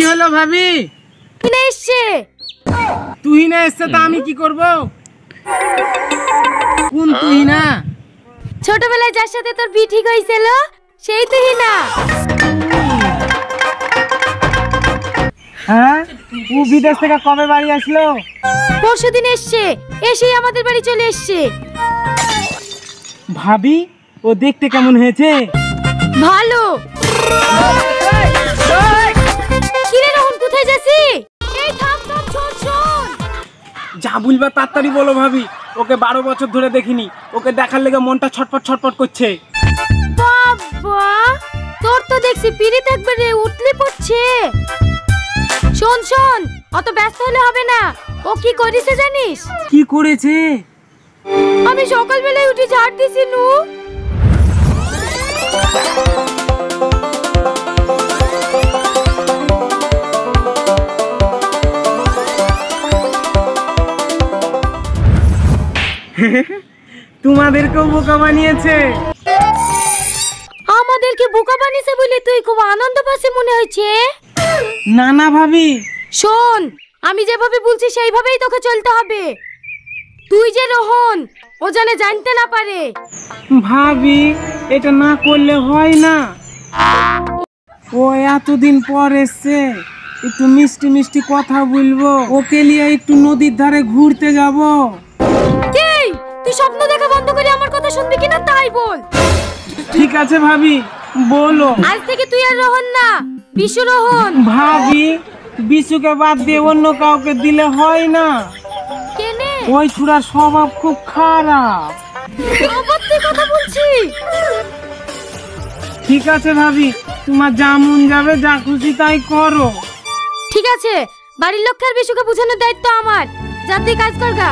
হলো ভাবি? তুহিনা এসছে। তুহিনা এসছে তা আমি কি করব? কোন তুহিনা? ছোটবেলায় যার সাথে তোর বিয়ে ঠিক হয়েছিল সেই তুহিনা। হ্যাঁ, ও বিদেশ থেকে কবে বাড়ি আসলো? পরশুদিন এসছে, এসেই আমাদের বাড়ি চলে এসছে। ভাবি, ও দেখতে কেমন হয়েছে? ভালো। কিরে রোহন, কোথায় যাচ্ছি? এই থাম থাম, শোন শোন। যা বলবা তাড়াতাড়ি বলো ভাবি। ওকে 12 বছর ধরে দেখিনি, ওকে দেখার লেগে মনটা ছটফট ছটফট করছে। বাবা, তোর তো দেখছি পিড়ি থাকবে রে, উঠলি পড়ছে। শোন শোন, অত ব্যস্ত হলে হবে না। ও কি করেছে জানিস? কি করেছে? আমি সকালবেলায় উঠে ঝাড় দিছি নু। তোমাদেরকেও বোকা বানিয়েছে? আমাদেরকে বোকা বানিয়েছে বলে তুই খুব আনন্দ পাচ্ছিস মনে হয়েছে? না না ভাবি, শোন, আমি যেভাবে বলছি সেইভাবেই তোকে চলতে হবে। তুই যে রোহন, ও জানে জানতে না পারে। ভাবি এটা না করলে হয় না। ও এতদিন পর এসছে, একটু মিষ্টি মিষ্টি কথা বলবো, ওকে নিয়ে একটু নদীর ধারে ঘুরতে যাব। কি তুই স্বপ্ন দেখা বন্ধ করে আমার কথা শুনবি কিনা তাই বল। ঠিক আছে ভাবি, বলো। আজ থেকে তুই আর রোহন না, বিশু রোহন। ভাবি, বিশুকে বাদ দিয়ে অন্য কাউকে দিলে হয় না। কেনে? ওই ছুড়ার স্বভাব খুব খারাপ। আবার তুই কথা বলছি? ঠিক আছে ভাবি, তোমার যা মন যাবে, যা খুশি তাই করো। ঠিক আছে, বাড়ির লোককে আর বিশুকে বোঝানোর দায়িত্ব আমার। যা তুই কাজ কর গা।